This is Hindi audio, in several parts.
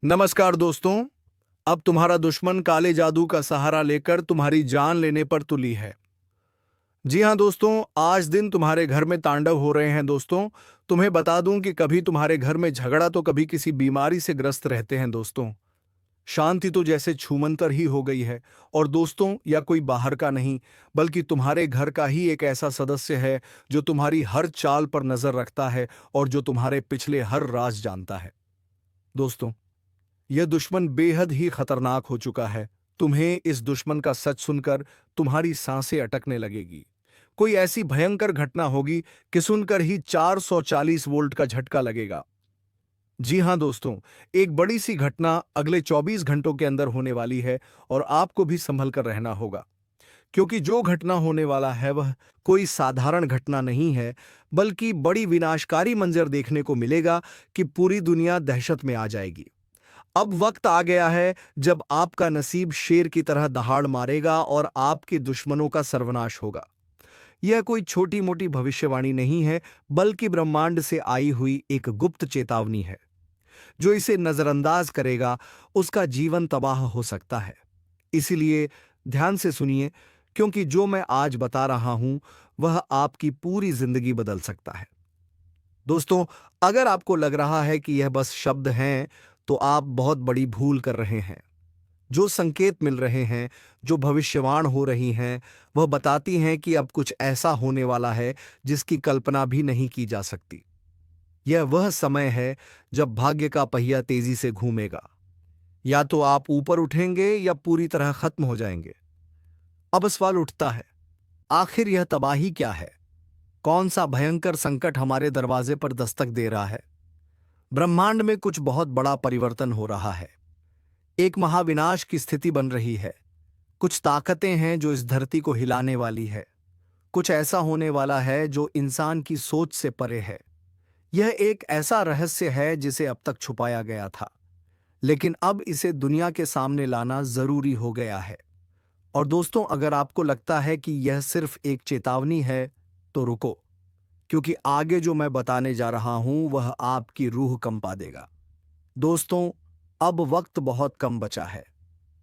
नमस्कार दोस्तों। अब तुम्हारा दुश्मन काले जादू का सहारा लेकर तुम्हारी जान लेने पर तुली है। जी हाँ दोस्तों, आज दिन तुम्हारे घर में तांडव हो रहे हैं दोस्तों। तुम्हें बता दूं कि कभी तुम्हारे घर में झगड़ा तो कभी किसी बीमारी से ग्रस्त रहते हैं दोस्तों। शांति तो जैसे छूमंतर ही हो गई है। और दोस्तों, या कोई बाहर का नहीं, बल्कि तुम्हारे घर का ही एक ऐसा सदस्य है जो तुम्हारी हर चाल पर नजर रखता है और जो तुम्हारे पिछले हर राज जानता है। दोस्तों, यह दुश्मन बेहद ही खतरनाक हो चुका है। तुम्हें इस दुश्मन का सच सुनकर तुम्हारी सांसें अटकने लगेगी। कोई ऐसी भयंकर घटना होगी कि सुनकर ही 440 वोल्ट का झटका लगेगा। जी हां दोस्तों, एक बड़ी सी घटना अगले 24 घंटों के अंदर होने वाली है और आपको भी संभल कर रहना होगा। क्योंकि जो घटना होने वाला है वह कोई साधारण घटना नहीं है, बल्कि बड़ी विनाशकारी मंजर देखने को मिलेगा कि पूरी दुनिया दहशत में आ जाएगी। अब वक्त आ गया है जब आपका नसीब शेर की तरह दहाड़ मारेगा और आपके दुश्मनों का सर्वनाश होगा। यह कोई छोटी मोटी भविष्यवाणी नहीं है, बल्कि ब्रह्मांड से आई हुई एक गुप्त चेतावनी है। जो इसे नजरअंदाज करेगा उसका जीवन तबाह हो सकता है। इसीलिए ध्यान से सुनिए, क्योंकि जो मैं आज बता रहा हूं वह आपकी पूरी जिंदगी बदल सकता है। दोस्तों, अगर आपको लग रहा है कि यह बस शब्द हैं, तो आप बहुत बड़ी भूल कर रहे हैं। जो संकेत मिल रहे हैं, जो भविष्यवाण हो रही हैं, वह बताती हैं कि अब कुछ ऐसा होने वाला है जिसकी कल्पना भी नहीं की जा सकती। यह वह समय है जब भाग्य का पहिया तेजी से घूमेगा। या तो आप ऊपर उठेंगे या पूरी तरह खत्म हो जाएंगे। अब सवाल उठता है, आखिर यह तबाही क्या है? कौन सा भयंकर संकट हमारे दरवाजे पर दस्तक दे रहा है? ब्रह्मांड में कुछ बहुत बड़ा परिवर्तन हो रहा है। एक महाविनाश की स्थिति बन रही है। कुछ ताकतें हैं जो इस धरती को हिलाने वाली है। कुछ ऐसा होने वाला है जो इंसान की सोच से परे है। यह एक ऐसा रहस्य है जिसे अब तक छुपाया गया था, लेकिन अब इसे दुनिया के सामने लाना जरूरी हो गया है। और दोस्तों, अगर आपको लगता है कि यह सिर्फ एक चेतावनी है, तो रुको, क्योंकि आगे जो मैं बताने जा रहा हूं वह आपकी रूह कंपा देगा। दोस्तों, अब वक्त बहुत कम बचा है।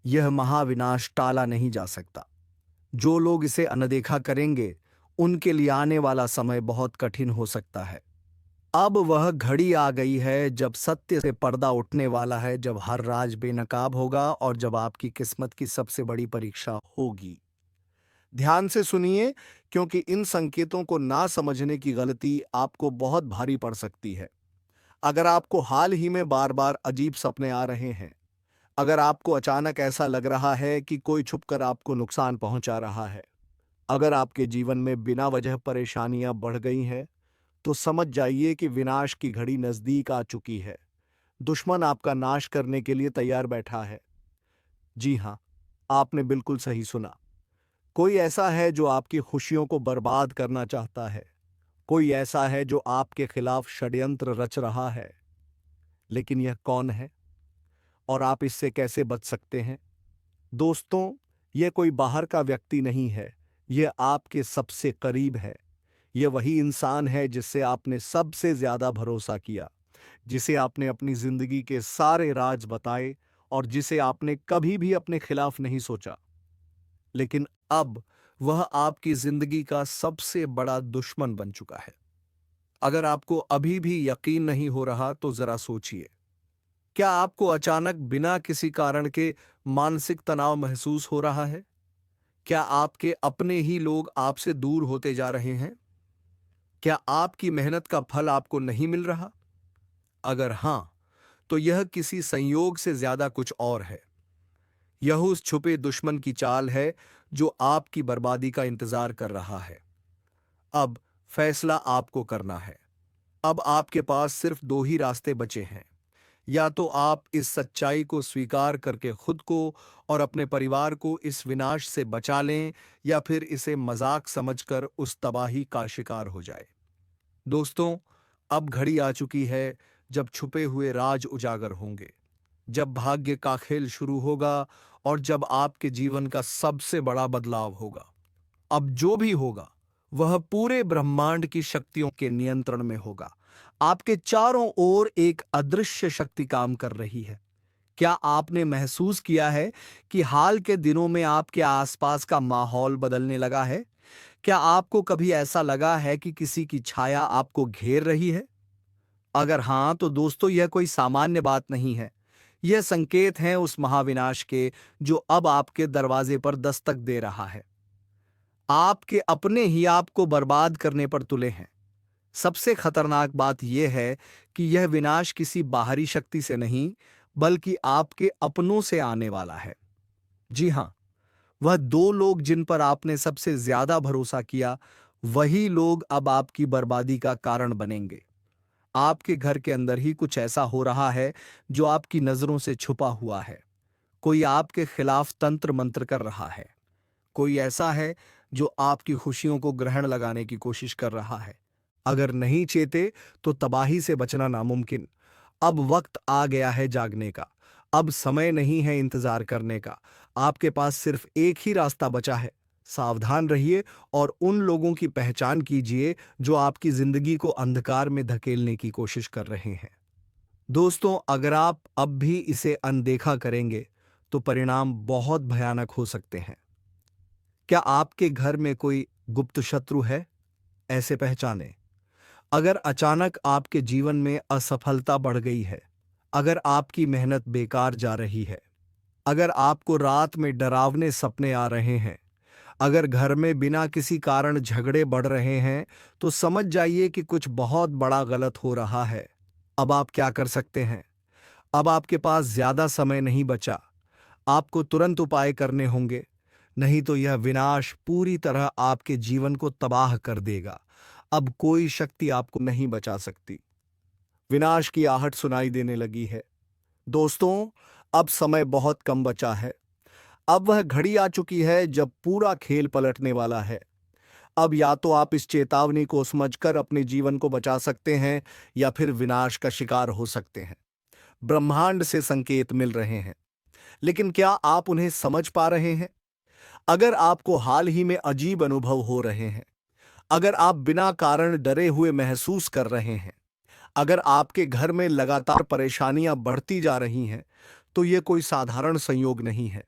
यह महाविनाश टाला नहीं जा सकता। जो लोग इसे अनदेखा करेंगे, उनके लिए आने वाला समय बहुत कठिन हो सकता है। अब वह घड़ी आ गई है जब सत्य से पर्दा उठने वाला है, जब हर राज बेनकाब होगा और जब आपकी किस्मत की सबसे बड़ी परीक्षा होगी। ध्यान से सुनिए, क्योंकि इन संकेतों को ना समझने की गलती आपको बहुत भारी पड़ सकती है। अगर आपको हाल ही में बार बार अजीब सपने आ रहे हैं, अगर आपको अचानक ऐसा लग रहा है कि कोई छुपकर आपको नुकसान पहुंचा रहा है, अगर आपके जीवन में बिना वजह परेशानियां बढ़ गई हैं, तो समझ जाइए कि विनाश की घड़ी नजदीक आ चुकी है। दुश्मन आपका नाश करने के लिए तैयार बैठा है। जी हां, आपने बिल्कुल सही सुना। कोई ऐसा है जो आपकी खुशियों को बर्बाद करना चाहता है। कोई ऐसा है जो आपके खिलाफ षड्यंत्र रच रहा है। लेकिन यह कौन है और आप इससे कैसे बच सकते हैं? दोस्तों, यह कोई बाहर का व्यक्ति नहीं है। यह आपके सबसे करीब है। यह वही इंसान है जिससे आपने सबसे ज्यादा भरोसा किया, जिसे आपने अपनी जिंदगी के सारे राज बताए और जिसे आपने कभी भी अपने खिलाफ नहीं सोचा। लेकिन अब वह आपकी जिंदगी का सबसे बड़ा दुश्मन बन चुका है। अगर आपको अभी भी यकीन नहीं हो रहा, तो जरा सोचिए। क्या आपको अचानक बिना किसी कारण के मानसिक तनाव महसूस हो रहा है? क्या आपके अपने ही लोग आपसे दूर होते जा रहे हैं? क्या आपकी मेहनत का फल आपको नहीं मिल रहा? अगर हां, तो यह किसी संयोग से ज्यादा कुछ और है। यह उस छुपे दुश्मन की चाल है जो आपकी बर्बादी का इंतजार कर रहा है। अब फैसला आपको करना है। अब आपके पास सिर्फ दो ही रास्ते बचे हैं। या तो आप इस सच्चाई को स्वीकार करके खुद को और अपने परिवार को इस विनाश से बचा लें, या फिर इसे मजाक समझकर उस तबाही का शिकार हो जाए। दोस्तों, अब घड़ी आ चुकी है जब छुपे हुए राज उजागर होंगे, जब भाग्य का खेल शुरू होगा और जब आपके जीवन का सबसे बड़ा बदलाव होगा। अब जो भी होगा वह पूरे ब्रह्मांड की शक्तियों के नियंत्रण में होगा। आपके चारों ओर एक अदृश्य शक्ति काम कर रही है। क्या आपने महसूस किया है कि हाल के दिनों में आपके आसपास का माहौल बदलने लगा है? क्या आपको कभी ऐसा लगा है कि किसी की छाया आपको घेर रही है? अगर हाँ, तो दोस्तों यह कोई सामान्य बात नहीं है। यह संकेत है उस महाविनाश के जो अब आपके दरवाजे पर दस्तक दे रहा है। आपके अपने ही आपको बर्बाद करने पर तुले हैं। सबसे खतरनाक बात यह है कि यह विनाश किसी बाहरी शक्ति से नहीं, बल्कि आपके अपनों से आने वाला है। जी हां, वह दो लोग जिन पर आपने सबसे ज्यादा भरोसा किया, वही लोग अब आपकी बर्बादी का कारण बनेंगे। आपके घर के अंदर ही कुछ ऐसा हो रहा है जो आपकी नजरों से छुपा हुआ है। कोई आपके खिलाफ तंत्र मंत्र कर रहा है। कोई ऐसा है जो आपकी खुशियों को ग्रहण लगाने की कोशिश कर रहा है। अगर नहीं चेते तो तबाही से बचना नामुमकिन। अब वक्त आ गया है जागने का। अब समय नहीं है इंतजार करने का। आपके पास सिर्फ एक ही रास्ता बचा है। सावधान रहिए और उन लोगों की पहचान कीजिए जो आपकी जिंदगी को अंधकार में धकेलने की कोशिश कर रहे हैं। दोस्तों, अगर आप अब भी इसे अनदेखा करेंगे तो परिणाम बहुत भयानक हो सकते हैं। क्या आपके घर में कोई गुप्त शत्रु है? ऐसे पहचाने। अगर अचानक आपके जीवन में असफलता बढ़ गई है, अगर आपकी मेहनत बेकार जा रही है, अगर आपको रात में डरावने सपने आ रहे हैं, अगर घर में बिना किसी कारण झगड़े बढ़ रहे हैं, तो समझ जाइए कि कुछ बहुत बड़ा गलत हो रहा है। अब आप क्या कर सकते हैं? अब आपके पास ज्यादा समय नहीं बचा। आपको तुरंत उपाय करने होंगे, नहीं तो यह विनाश पूरी तरह आपके जीवन को तबाह कर देगा। अब कोई शक्ति आपको नहीं बचा सकती। विनाश की आहट सुनाई देने लगी है। दोस्तों, अब समय बहुत कम बचा है। अब वह घड़ी आ चुकी है जब पूरा खेल पलटने वाला है। अब या तो आप इस चेतावनी को समझकर अपने जीवन को बचा सकते हैं या फिर विनाश का शिकार हो सकते हैं। ब्रह्मांड से संकेत मिल रहे हैं, लेकिन क्या आप उन्हें समझ पा रहे हैं? अगर आपको हाल ही में अजीब अनुभव हो रहे हैं, अगर आप बिना कारण डरे हुए महसूस कर रहे हैं, अगर आपके घर में लगातार परेशानियां बढ़ती जा रही हैं, तो यह कोई साधारण संयोग नहीं है।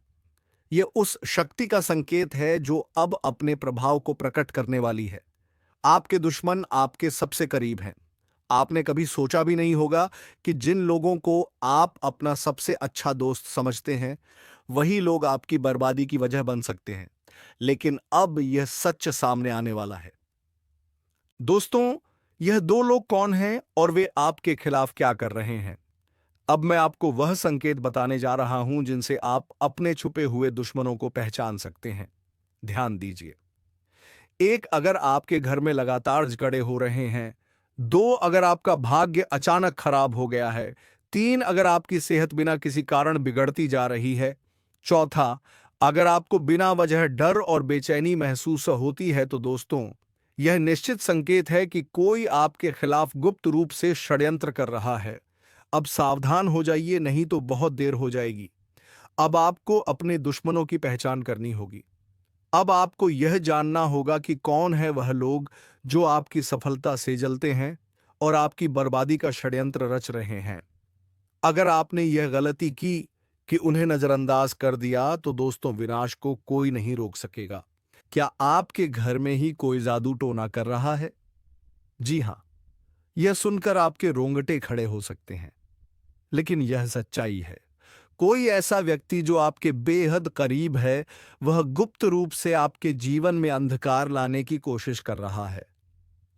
यह उस शक्ति का संकेत है जो अब अपने प्रभाव को प्रकट करने वाली है। आपके दुश्मन आपके सबसे करीब हैं। आपने कभी सोचा भी नहीं होगा कि जिन लोगों को आप अपना सबसे अच्छा दोस्त समझते हैं, वही लोग आपकी बर्बादी की वजह बन सकते हैं। लेकिन अब यह सच सामने आने वाला है। दोस्तों, यह दो लोग कौन हैं और वे आपके खिलाफ क्या कर रहे हैं? अब मैं आपको वह संकेत बताने जा रहा हूं जिनसे आप अपने छुपे हुए दुश्मनों को पहचान सकते हैं। ध्यान दीजिए। एक, अगर आपके घर में लगातार झगड़े हो रहे हैं। दो, अगर आपका भाग्य अचानक खराब हो गया है। तीन, अगर आपकी सेहत बिना किसी कारण बिगड़ती जा रही है। चौथा, अगर आपको बिना वजह डर और बेचैनी महसूस होती है, तो दोस्तों, यह निश्चित संकेत है कि कोई आपके खिलाफ गुप्त रूप से षड्यंत्र कर रहा है। अब सावधान हो जाइए, नहीं तो बहुत देर हो जाएगी। अब आपको अपने दुश्मनों की पहचान करनी होगी। अब आपको यह जानना होगा कि कौन है वह लोग जो आपकी सफलता से जलते हैं और आपकी बर्बादी का षड्यंत्र रच रहे हैं। अगर आपने यह गलती की कि उन्हें नजरअंदाज कर दिया, तो दोस्तों, विनाश को कोई नहीं रोक सकेगा। क्या आपके घर में ही कोई जादू टोना कर रहा है? जी हां, यह सुनकर आपके रोंगटे खड़े हो सकते हैं, लेकिन यह सच्चाई है। कोई ऐसा व्यक्ति जो आपके बेहद करीब है, वह गुप्त रूप से आपके जीवन में अंधकार लाने की कोशिश कर रहा है।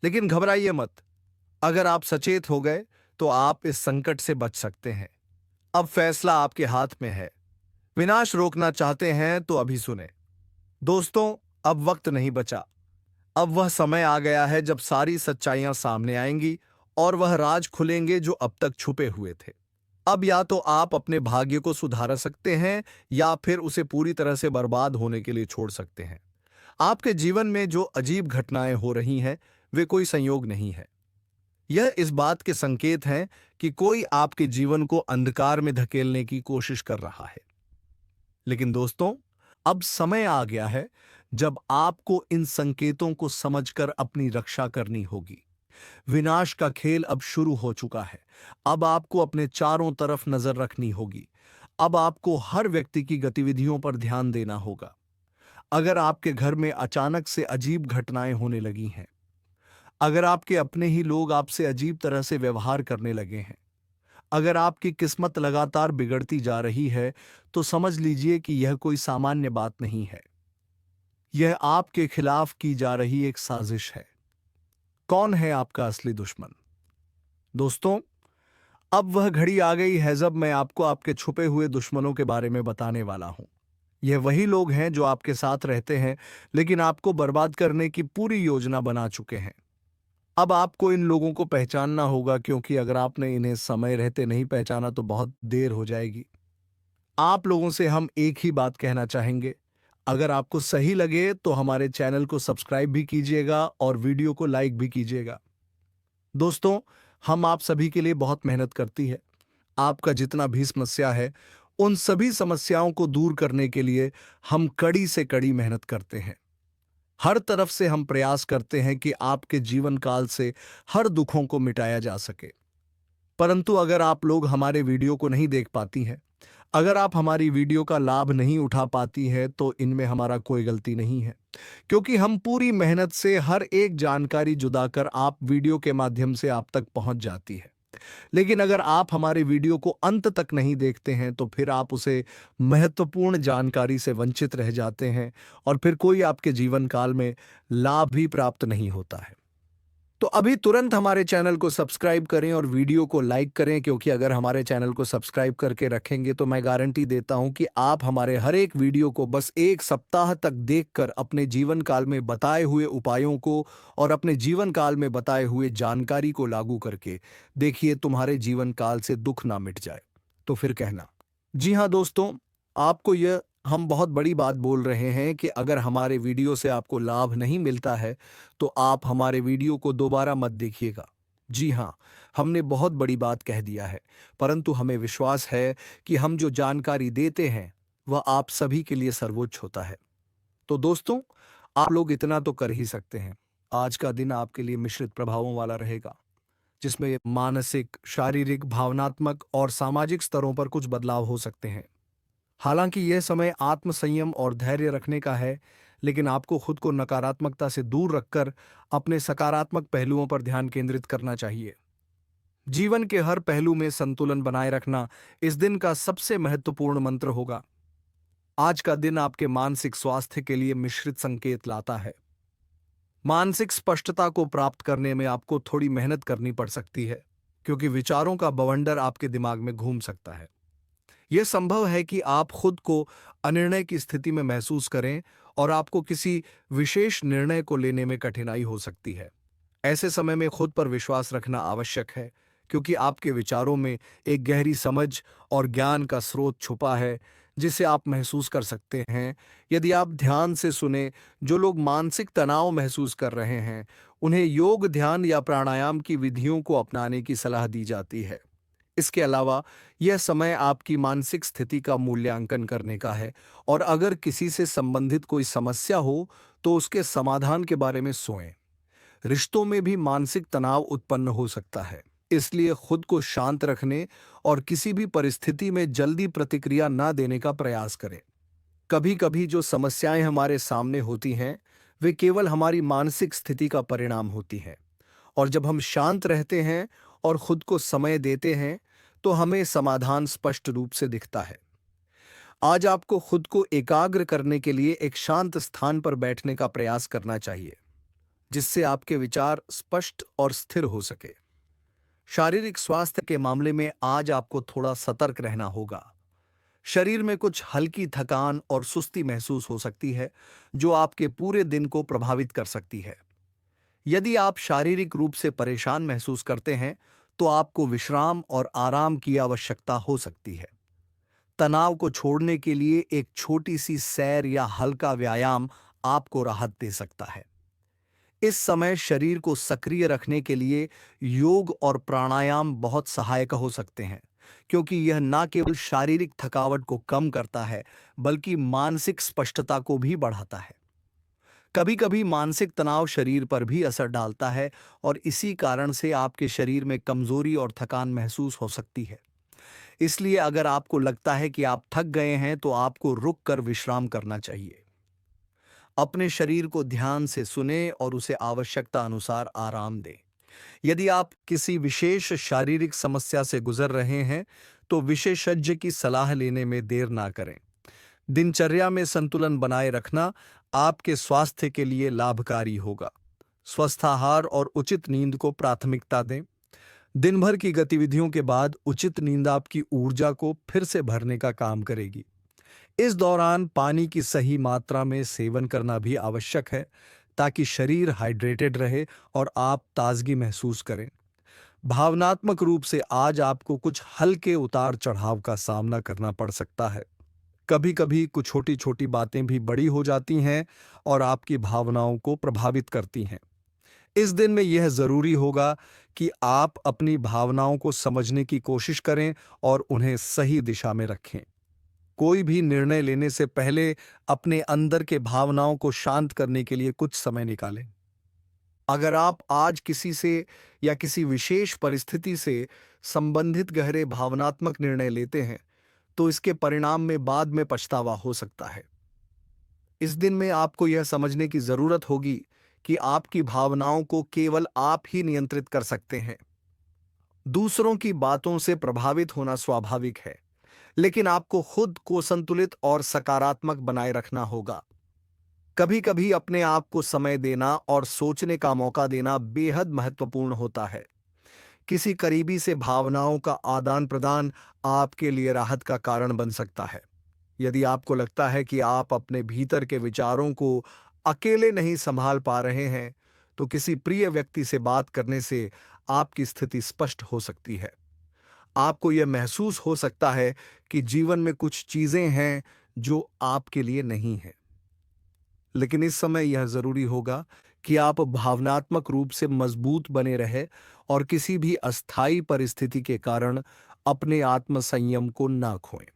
लेकिन घबराइए मत। अगर आप सचेत हो गए तो आप इस संकट से बच सकते हैं। अब फैसला आपके हाथ में है। विनाश रोकना चाहते हैं तो अभी सुने। दोस्तों, अब वक्त नहीं बचा। अब वह समय आ गया है जब सारी सच्चाइयां सामने आएंगी और वह राज खुलेंगे जो अब तक छुपे हुए थे। अब या तो आप अपने भाग्य को सुधार सकते हैं या फिर उसे पूरी तरह से बर्बाद होने के लिए छोड़ सकते हैं। आपके जीवन में जो अजीब घटनाएं हो रही हैं, वे कोई संयोग नहीं है। यह इस बात के संकेत हैं कि कोई आपके जीवन को अंधकार में धकेलने की कोशिश कर रहा है। लेकिन दोस्तों, अब समय आ गया है जब आपको इन संकेतों को समझकर अपनी रक्षा करनी होगी। विनाश का खेल अब शुरू हो चुका है। अब आपको अपने चारों तरफ नजर रखनी होगी। अब आपको हर व्यक्ति की गतिविधियों पर ध्यान देना होगा। अगर आपके घर में अचानक से अजीब घटनाएं होने लगी हैं, अगर आपके अपने ही लोग आपसे अजीब तरह से व्यवहार करने लगे हैं, अगर आपकी किस्मत लगातार बिगड़ती जा रही है, तो समझ लीजिए कि यह कोई सामान्य बात नहीं है। यह आपके खिलाफ की जा रही एक साजिश है। कौन है आपका असली दुश्मन? दोस्तों, अब वह घड़ी आ गई है जब मैं आपको आपके छुपे हुए दुश्मनों के बारे में बताने वाला हूं। यह वही लोग हैं जो आपके साथ रहते हैं, लेकिन आपको बर्बाद करने की पूरी योजना बना चुके हैं। अब आपको इन लोगों को पहचानना होगा, क्योंकि अगर आपने इन्हें समय रहते नहीं पहचाना तो बहुत देर हो जाएगी। आप लोगों से हम एक ही बात कहना चाहेंगे। अगर आपको सही लगे तो हमारे चैनल को सब्सक्राइब भी कीजिएगा और वीडियो को लाइक भी कीजिएगा। दोस्तों, हम आप सभी के लिए बहुत मेहनत करती है। आपका जितना भी समस्या है, उन सभी समस्याओं को दूर करने के लिए हम कड़ी से कड़ी मेहनत करते हैं। हर तरफ से हम प्रयास करते हैं कि आपके जीवन काल से हर दुखों को मिटाया जा सके। परंतु अगर आप लोग हमारे वीडियो को नहीं देख पाती हैं, अगर आप हमारी वीडियो का लाभ नहीं उठा पाती हैं, तो इनमें हमारा कोई गलती नहीं है, क्योंकि हम पूरी मेहनत से हर एक जानकारी जुदा कर आप वीडियो के माध्यम से आप तक पहुंच जाती है। लेकिन अगर आप हमारे वीडियो को अंत तक नहीं देखते हैं, तो फिर आप उसे महत्वपूर्ण जानकारी से वंचित रह जाते हैं और फिर कोई आपके जीवन काल में लाभ भी प्राप्त नहीं होता है। तो अभी तुरंत हमारे चैनल को सब्सक्राइब करें और वीडियो को लाइक करें, क्योंकि अगर हमारे चैनल को सब्सक्राइब करके रखेंगे तो मैं गारंटी देता हूं कि आप हमारे हर एक वीडियो को बस एक सप्ताह तक देखकर अपने जीवन काल में बताए हुए उपायों को और अपने जीवन काल में बताए हुए जानकारी को लागू करके देखिए, तुम्हारे जीवन काल से दुख ना मिट जाए तो फिर कहना। जी हाँ दोस्तों, आपको यह हम बहुत बड़ी बात बोल रहे हैं कि अगर हमारे वीडियो से आपको लाभ नहीं मिलता है, तो आप हमारे वीडियो को दोबारा मत देखिएगा। जी हाँ, हमने बहुत बड़ी बात कह दिया है, परंतु हमें विश्वास है कि हम जो जानकारी देते हैं वह आप सभी के लिए सर्वोच्च होता है। तो दोस्तों, आप लोग इतना तो कर ही सकते हैं। आज का दिन आपके लिए मिश्रित प्रभावों वाला रहेगा, जिसमें मानसिक, शारीरिक, भावनात्मक और सामाजिक स्तरों पर कुछ बदलाव हो सकते हैं। हालांकि यह समय आत्मसंयम और धैर्य रखने का है, लेकिन आपको खुद को नकारात्मकता से दूर रखकर अपने सकारात्मक पहलुओं पर ध्यान केंद्रित करना चाहिए। जीवन के हर पहलू में संतुलन बनाए रखना इस दिन का सबसे महत्वपूर्ण मंत्र होगा। आज का दिन आपके मानसिक स्वास्थ्य के लिए मिश्रित संकेत लाता है। मानसिक स्पष्टता को प्राप्त करने में आपको थोड़ी मेहनत करनी पड़ सकती है, क्योंकि विचारों का बवंडर आपके दिमाग में घूम सकता है। यह संभव है कि आप खुद को अनिर्णय की स्थिति में महसूस करें और आपको किसी विशेष निर्णय को लेने में कठिनाई हो सकती है। ऐसे समय में खुद पर विश्वास रखना आवश्यक है, क्योंकि आपके विचारों में एक गहरी समझ और ज्ञान का स्रोत छुपा है, जिसे आप महसूस कर सकते हैं। यदि आप ध्यान से सुने, जो लोग मानसिक तनाव महसूस कर रहे हैं, उन्हें योग, ध्यान या प्राणायाम की विधियों को अपनाने की सलाह दी जाती है। इसके अलावा यह समय आपकी मानसिक स्थिति का मूल्यांकन करने का है, और अगर किसी से संबंधित कोई समस्या हो तो उसके समाधान के बारे में सोचें। रिश्तों में भी मानसिक तनाव उत्पन्न हो सकता है, इसलिए खुद को शांत रखने और किसी भी परिस्थिति में जल्दी प्रतिक्रिया न देने का प्रयास करें। कभी कभी जो समस्याएं हमारे सामने होती हैं, वे केवल हमारी मानसिक स्थिति का परिणाम होती हैं, और जब हम शांत रहते हैं और खुद को समय देते हैं, तो हमें समाधान स्पष्ट रूप से दिखता है। आज आपको खुद को एकाग्र करने के लिए एक शांत स्थान पर बैठने का प्रयास करना चाहिए, जिससे आपके विचार स्पष्ट और स्थिर हो सके। शारीरिक स्वास्थ्य के मामले में आज आपको थोड़ा सतर्क रहना होगा। शरीर में कुछ हल्की थकान और सुस्ती महसूस हो सकती है, जो आपके पूरे दिन को प्रभावित कर सकती है। यदि आप शारीरिक रूप से परेशान महसूस करते हैं, तो आपको विश्राम और आराम की आवश्यकता हो सकती है। तनाव को छोड़ने के लिए एक छोटी सी सैर या हल्का व्यायाम आपको राहत दे सकता है। इस समय शरीर को सक्रिय रखने के लिए योग और प्राणायाम बहुत सहायक हो सकते हैं, क्योंकि यह न केवल शारीरिक थकावट को कम करता है, बल्कि मानसिक स्पष्टता को भी बढ़ाता है। कभी कभी मानसिक तनाव शरीर पर भी असर डालता है और इसी कारण से आपके शरीर में कमजोरी और थकान महसूस हो सकती है। इसलिए अगर आपको लगता है कि आप थक गए हैं तो आपको रुक कर विश्राम करना चाहिए। अपने शरीर को ध्यान से सुने और उसे आवश्यकता अनुसार आराम दें। यदि आप किसी विशेष शारीरिक समस्या से गुजर रहे हैं तो विशेषज्ञ की सलाह लेने में देर ना करें। दिनचर्या में संतुलन बनाए रखना आपके स्वास्थ्य के लिए लाभकारी होगा। स्वस्थ आहार और उचित नींद को प्राथमिकता दें। दिन भर की गतिविधियों के बाद उचित नींद आपकी ऊर्जा को फिर से भरने का काम करेगी। इस दौरान पानी की सही मात्रा में सेवन करना भी आवश्यक है ताकि शरीर हाइड्रेटेड रहे और आप ताजगी महसूस करें। भावनात्मक रूप से आज आपको कुछ हल्के उतार चढ़ाव का सामना करना पड़ सकता है। कभी कभी कुछ छोटी छोटी बातें भी बड़ी हो जाती हैं और आपकी भावनाओं को प्रभावित करती हैं। इस दिन में यह जरूरी होगा कि आप अपनी भावनाओं को समझने की कोशिश करें और उन्हें सही दिशा में रखें। कोई भी निर्णय लेने से पहले अपने अंदर के भावनाओं को शांत करने के लिए कुछ समय निकालें। अगर आप आज किसी से या किसी विशेष परिस्थिति से संबंधित गहरे भावनात्मक निर्णय लेते हैं तो इसके परिणाम में बाद में पछतावा हो सकता है। इस दिन में आपको यह समझने की जरूरत होगी कि आपकी भावनाओं को केवल आप ही नियंत्रित कर सकते हैं। दूसरों की बातों से प्रभावित होना स्वाभाविक है, लेकिन आपको खुद को संतुलित और सकारात्मक बनाए रखना होगा। कभी कभी अपने आप को समय देना और सोचने का मौका देना बेहद महत्वपूर्ण होता है। किसी करीबी से भावनाओं का आदान प्रदान आपके लिए राहत का कारण बन सकता है। यदि आपको लगता है कि आप अपने भीतर के विचारों को अकेले नहीं संभाल पा रहे हैं तो किसी प्रिय व्यक्ति से बात करने से आपकी स्थिति स्पष्ट हो सकती है। आपको यह महसूस हो सकता है कि जीवन में कुछ चीजें हैं जो आपके लिए नहीं हैं, लेकिन इस समय यह जरूरी होगा कि आप भावनात्मक रूप से मजबूत बने रहे और किसी भी अस्थायी परिस्थिति के कारण अपने आत्मसंयम को ना खोएं।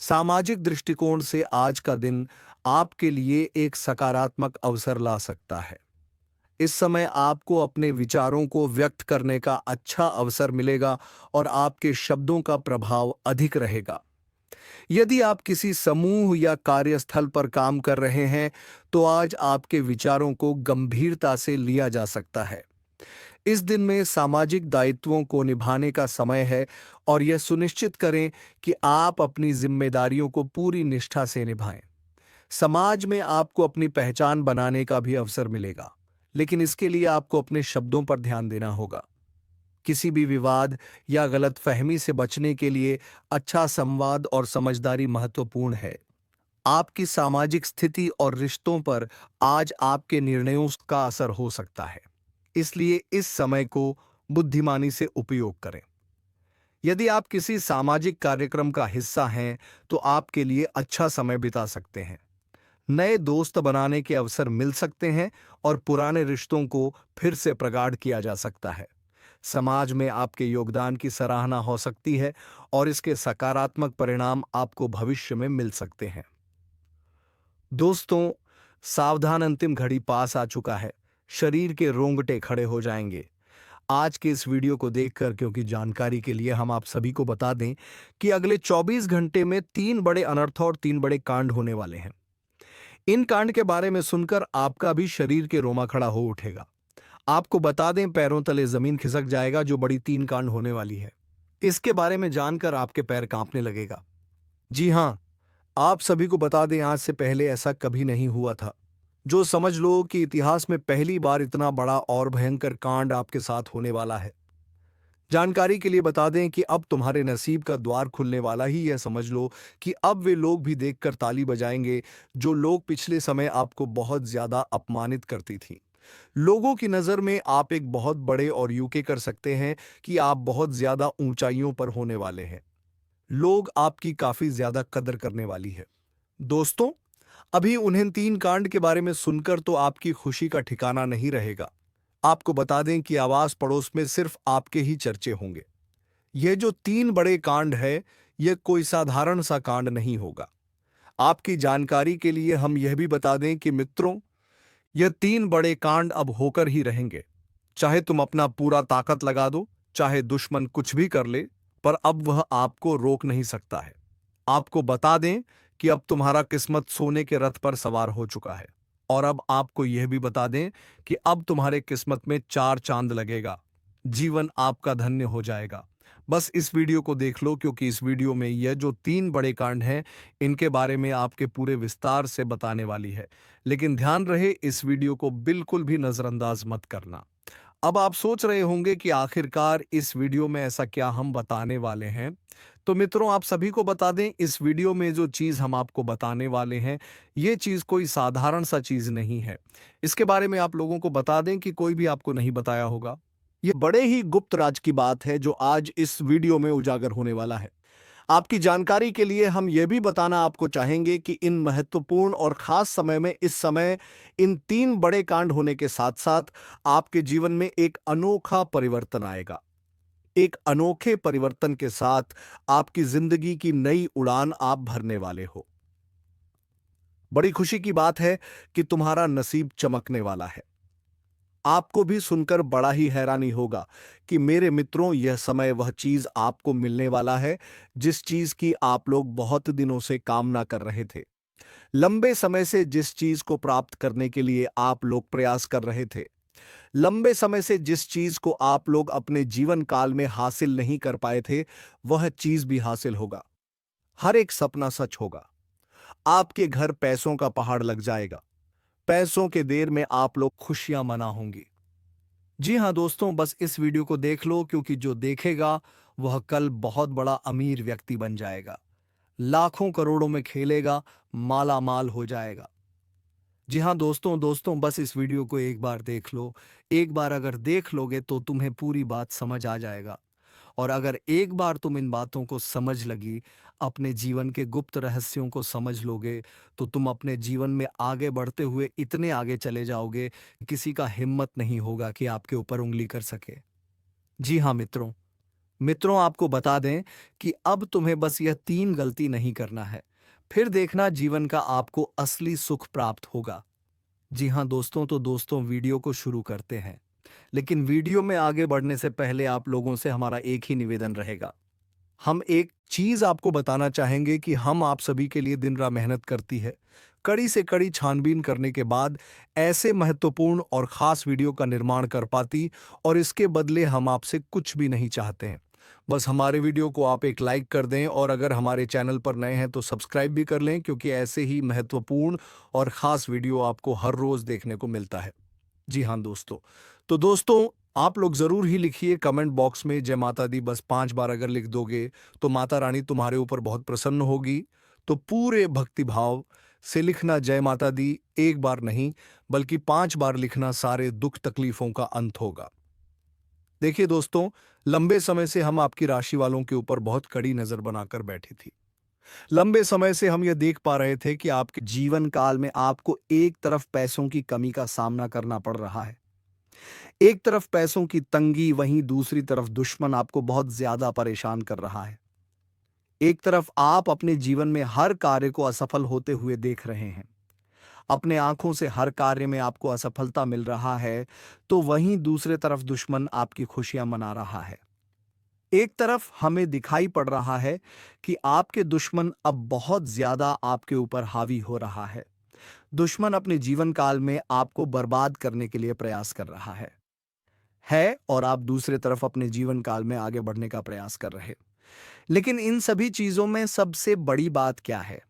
सामाजिक दृष्टिकोण से आज का दिन आपके लिए एक सकारात्मक अवसर ला सकता है। इस समय आपको अपने विचारों को व्यक्त करने का अच्छा अवसर मिलेगा और आपके शब्दों का प्रभाव अधिक रहेगा। यदि आप किसी समूह या कार्यस्थल पर काम कर रहे हैं तो आज आपके विचारों को गंभीरता से लिया जा सकता है। इस दिन में सामाजिक दायित्वों को निभाने का समय है और यह सुनिश्चित करें कि आप अपनी जिम्मेदारियों को पूरी निष्ठा से निभाएं। समाज में आपको अपनी पहचान बनाने का भी अवसर मिलेगा, लेकिन इसके लिए आपको अपने शब्दों पर ध्यान देना होगा। किसी भी विवाद या गलतफहमी से बचने के लिए अच्छा संवाद और समझदारी महत्वपूर्ण है। आपकी सामाजिक स्थिति और रिश्तों पर आज आपके निर्णयों का असर हो सकता है, इसलिए इस समय को बुद्धिमानी से उपयोग करें। यदि आप किसी सामाजिक कार्यक्रम का हिस्सा हैं तो आपके लिए अच्छा समय बिता सकते हैं। नए दोस्त बनाने के अवसर मिल सकते हैं और पुराने रिश्तों को फिर से प्रगाढ़ किया जा सकता है। समाज में आपके योगदान की सराहना हो सकती है और इसके सकारात्मक परिणाम आपको भविष्य में मिल सकते हैं। दोस्तों, सावधान, अंतिम घड़ी पास आ चुका है। शरीर के रोंगटे खड़े हो जाएंगे आज के इस वीडियो को देखकर, क्योंकि जानकारी के लिए हम आप सभी को बता दें कि अगले 24 घंटे में 3 बड़े अनर्थ और 3 बड़े कांड होने वाले हैं। इन कांड के बारे में सुनकर आपका भी शरीर के रोमा खड़ा हो उठेगा। आपको बता दें, पैरों तले जमीन खिसक जाएगा जो बड़ी 3 कांड होने वाली है। इसके बारे में जानकर आपके पैर कांपने लगेगा। जी हां, आप सभी को बता दें, आज से पहले ऐसा कभी नहीं हुआ था। जो समझ लो कि इतिहास में पहली बार इतना बड़ा और भयंकर कांड आपके साथ होने वाला है। जानकारी के लिए बता दें कि अब तुम्हारे नसीब का द्वार खुलने वाला ही, यह समझ लो कि अब वे लोग भी देखकर ताली बजाएंगे जो लोग पिछले समय आपको बहुत ज्यादा अपमानित करती थी। लोगों की नजर में आप एक बहुत बड़े और यूके कर सकते हैं कि आप बहुत ज्यादा ऊंचाइयों पर होने वाले हैं। लोग आपकी काफी ज्यादा कदर करने वाली है। दोस्तों, अभी उन्हें 3 कांड के बारे में सुनकर तो आपकी खुशी का ठिकाना नहीं रहेगा। आपको बता दें कि आवास पड़ोस में सिर्फ आपके ही चर्चे होंगे। यह जो 3 बड़े कांड है, यह कोई साधारण सा कांड नहीं होगा। आपकी जानकारी के लिए हम यह भी बता दें कि मित्रों, यह 3 बड़े कांड अब होकर ही रहेंगे। चाहे तुम अपना पूरा ताकत लगा दो, चाहे दुश्मन कुछ भी कर ले, पर अब वह आपको रोक नहीं सकता है। आपको बता दें कि अब तुम्हारा किस्मत सोने के रथ पर सवार हो चुका है। और अब आपको यह भी बता दें कि अब तुम्हारे किस्मत में 4 चांद लगेगा। जीवन आपका धन्य हो जाएगा। बस इस वीडियो को देख लो, क्योंकि इस वीडियो में यह जो 3 बड़े कांड हैं, इनके बारे में आपके पूरे विस्तार से बताने वाली है। लेकिन ध्यान रहे, इस वीडियो को बिल्कुल भी नजरअंदाज मत करना। अब आप सोच रहे होंगे कि आखिरकार इस वीडियो में ऐसा क्या हम बताने वाले हैं। तो मित्रों, आप सभी को बता दें, इस वीडियो में जो चीज़ हम आपको बताने वाले हैं, ये चीज़ कोई साधारण सा चीज़ नहीं है। इसके बारे में आप लोगों को बता दें कि कोई भी आपको नहीं बताया होगा। ये बड़े ही गुप्त राज की बात है जो आज इस वीडियो में उजागर होने वाला है। आपकी जानकारी के लिए हम यह भी बताना आपको चाहेंगे कि इन महत्वपूर्ण और खास समय में इस समय इन 3 बड़े कांड होने के साथ साथ आपके जीवन में एक अनोखा परिवर्तन आएगा। एक अनोखे परिवर्तन के साथ आपकी जिंदगी की नई उड़ान आप भरने वाले हो। बड़ी खुशी की बात है कि तुम्हारा नसीब चमकने वाला है। आपको भी सुनकर बड़ा ही हैरानी होगा कि मेरे मित्रों, यह समय वह चीज आपको मिलने वाला है जिस चीज की आप लोग बहुत दिनों से कामना कर रहे थे। लंबे समय से जिस चीज को प्राप्त करने के लिए आप लोग प्रयास कर रहे थे। लंबे समय से जिस चीज को आप लोग अपने जीवन काल में हासिल नहीं कर पाए थे, वह चीज भी हासिल होगा। हर एक सपना सच होगा। आपके घर पैसों का पहाड़ लग जाएगा। पैसों के देर में आप लोग खुशियां मना होंगी। जी हाँ दोस्तों, बस इस वीडियो को देख लो, क्योंकि जो देखेगा वह कल बहुत बड़ा अमीर व्यक्ति बन जाएगा। लाखों करोड़ों में खेलेगा, माला माल हो जाएगा। जी हाँ दोस्तों दोस्तों बस इस वीडियो को एक बार देख लो। एक बार अगर देख लोगे तो तुम्हें पूरी बात समझ आ जाएगा। और अगर एक बार तुम इन बातों को समझ लगी, अपने जीवन के गुप्त रहस्यों को समझ लोगे, तो तुम अपने जीवन में आगे बढ़ते हुए इतने आगे चले जाओगे, किसी का हिम्मत नहीं होगा कि आपके ऊपर उंगली कर सके। जी हाँ मित्रों, मित्रों आपको बता दें कि अब तुम्हें बस यह 3 गलती नहीं करना है। फिर देखना जीवन का आपको असली सुख प्राप्त होगा। जी हाँ दोस्तों, तो दोस्तों वीडियो को शुरू करते हैं। लेकिन वीडियो में आगे बढ़ने से पहले आप लोगों से हमारा एक ही निवेदन रहेगा। हम एक चीज आपको बताना चाहेंगे कि हम आप सभी के लिए दिन रात मेहनत करती है, कड़ी से कड़ी छानबीन करने के बाद ऐसे महत्वपूर्ण और खास वीडियो का निर्माण कर पाती, और इसके बदले हम आपसे कुछ भी नहीं चाहते हैं। बस हमारे वीडियो को आप एक लाइक कर दें, और अगर हमारे चैनल पर नए हैं तो सब्सक्राइब भी कर लें, क्योंकि ऐसे ही महत्वपूर्ण और खास वीडियो आपको हर रोज देखने को मिलता है। जी हाँ दोस्तों, तो दोस्तों आप लोग जरूर ही लिखिए कमेंट बॉक्स में जय माता दी। बस 5 बार अगर लिख दोगे तो माता रानी तुम्हारे ऊपर बहुत प्रसन्न होगी। तो पूरे भक्ति भाव से लिखना जय माता दी, एक बार नहीं बल्कि 5 बार लिखना, सारे दुख तकलीफों का अंत होगा। देखिए दोस्तों, लंबे समय से हम आपकी राशि वालों के ऊपर बहुत कड़ी नजर बनाकर बैठी थी। लंबे समय से हम यह देख पा रहे थे कि आपके जीवन काल में आपको एक तरफ पैसों की कमी का सामना करना पड़ रहा है। एक तरफ पैसों की तंगी, वहीं दूसरी तरफ दुश्मन आपको बहुत ज्यादा परेशान कर रहा है। एक तरफ आप अपने जीवन में हर कार्य को असफल होते हुए देख रहे हैं। अपने आंखों से हर कार्य में आपको असफलता मिल रहा है, तो वहीं दूसरे तरफ दुश्मन आपकी खुशियां मना रहा है। एक तरफ हमें दिखाई पड़ रहा है कि आपके दुश्मन अब बहुत ज्यादा आपके ऊपर हावी हो रहा है। दुश्मन अपने जीवन काल में आपको बर्बाद करने के लिए प्रयास कर रहा है, और आप दूसरे तरफ अपने जीवन काल में आगे बढ़ने का प्रयास कर रहे। लेकिन इन सभी चीजों में सबसे बड़ी बात क्या है?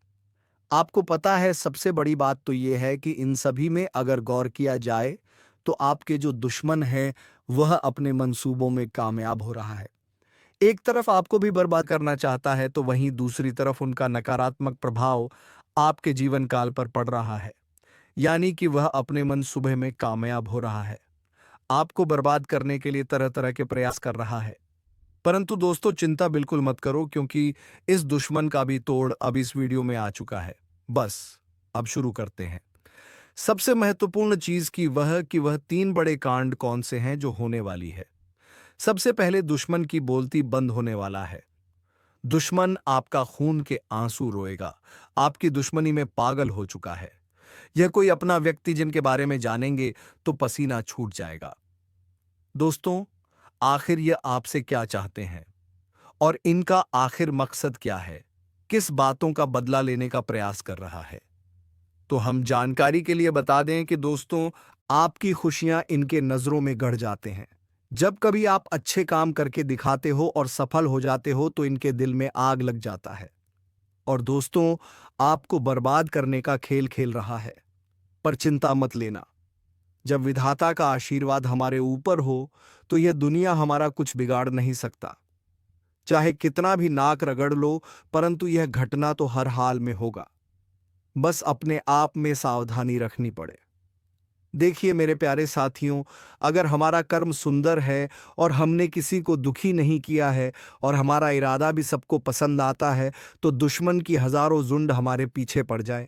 आपको पता है, सबसे बड़ी बात तो यह है कि इन सभी में अगर गौर किया जाए तो आपके जो दुश्मन है वह अपने मंसूबों में कामयाब हो रहा है। एक तरफ आपको भी बर्बाद करना चाहता है, तो वहीं दूसरी तरफ उनका नकारात्मक प्रभाव आपके जीवन काल पर पड़ रहा है। यानी कि वह अपने मंसूबे में कामयाब हो रहा है, आपको बर्बाद करने के लिए तरह तरह के प्रयास कर रहा है। परंतु दोस्तों चिंता बिल्कुल मत करो, क्योंकि इस दुश्मन का भी तोड़ अब इस वीडियो में आ चुका है। बस अब शुरू करते हैं। सबसे महत्वपूर्ण चीज कि वह 3 बड़े कांड कौन से हैं जो होने वाली है। सबसे पहले दुश्मन की बोलती बंद होने वाला है। दुश्मन आपका खून के आंसू रोएगा, आपकी दुश्मनी में पागल हो चुका है। यह कोई अपना व्यक्ति जिनके बारे में जानेंगे तो पसीना छूट जाएगा। दोस्तों, आखिर ये आपसे क्या चाहते हैं और इनका आखिर मकसद क्या है? किस बातों का बदला लेने का प्रयास कर रहा है? तो हम जानकारी के लिए बता दें कि दोस्तों, आपकी खुशियां इनके नजरों में गड़ जाते हैं। जब कभी आप अच्छे काम करके दिखाते हो और सफल हो जाते हो तो इनके दिल में आग लग जाता है और दोस्तों, आपको बर्बाद करने का खेल खेल रहा है। पर चिंता मत लेना, जब विधाता का आशीर्वाद हमारे ऊपर हो तो यह दुनिया हमारा कुछ बिगाड़ नहीं सकता। चाहे कितना भी नाक रगड़ लो, परंतु यह घटना तो हर हाल में होगा। बस अपने आप में सावधानी रखनी पड़े। देखिए मेरे प्यारे साथियों, अगर हमारा कर्म सुंदर है और हमने किसी को दुखी नहीं किया है और हमारा इरादा भी सबको पसंद आता है, तो दुश्मन की हजारों झुंड हमारे पीछे पड़ जाए।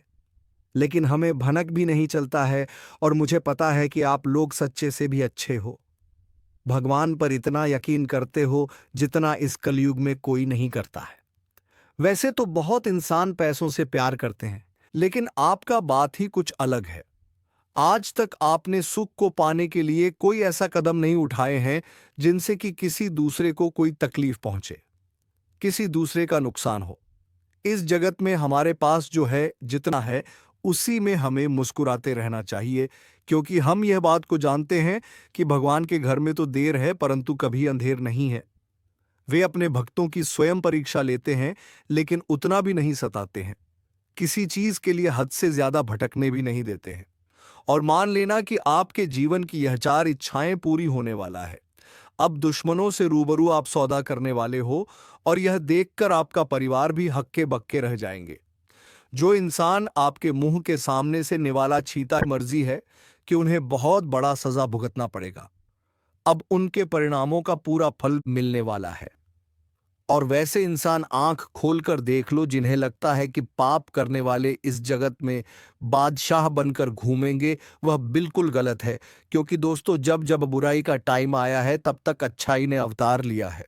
लेकिन हमें भनक भी नहीं चलता है और मुझे पता है कि आप लोग सच्चे से भी अच्छे हो। भगवान पर इतना यकीन करते हो जितना इस कलयुग में कोई नहीं करता है। वैसे तो बहुत इंसान पैसों से प्यार करते हैं, लेकिन आपका बात ही कुछ अलग है। आज तक आपने सुख को पाने के लिए कोई ऐसा कदम नहीं उठाए हैं जिनसे कि किसी दूसरे को कोई तकलीफ पहुंचे, किसी दूसरे का नुकसान हो। इस जगत में हमारे पास जो है, जितना है, उसी में हमें मुस्कुराते रहना चाहिए, क्योंकि हम यह बात को जानते हैं कि भगवान के घर में तो देर है परंतु कभी अंधेर नहीं है। वे अपने भक्तों की स्वयं परीक्षा लेते हैं, लेकिन उतना भी नहीं सताते हैं। किसी चीज के लिए हद से ज्यादा भटकने भी नहीं देते हैं। और मान लेना कि आपके जीवन की यह 4 इच्छाएं पूरी होने वाला है। अब दुश्मनों से रूबरू आप सौदा करने वाले हो और यह देखकर आपका परिवार भी हक्के बक्के रह जाएंगे। जो इंसान आपके मुंह के सामने से निवाला छीता, मर्जी है कि उन्हें बहुत बड़ा सजा भुगतना पड़ेगा। अब उनके परिणामों का पूरा फल मिलने वाला है। और वैसे इंसान आंख खोलकर देख लो जिन्हें लगता है कि पाप करने वाले इस जगत में बादशाह बनकर घूमेंगे, वह बिल्कुल गलत है। क्योंकि दोस्तों, जब जब बुराई का टाइम आया है तब तक अच्छाई ने अवतार लिया है।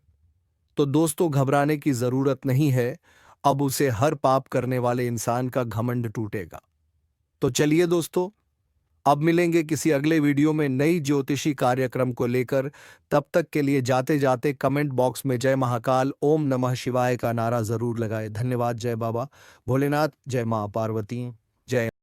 तो दोस्तों, घबराने की जरूरत नहीं है। अब उसे हर पाप करने वाले इंसान का घमंड टूटेगा। तो चलिए दोस्तों, अब मिलेंगे किसी अगले वीडियो में नई ज्योतिषी कार्यक्रम को लेकर। तब तक के लिए जाते जाते कमेंट बॉक्स में जय महाकाल, ओम नमः शिवाय का नारा जरूर लगाएं। धन्यवाद। जय बाबा भोलेनाथ, जय मां पार्वती, जय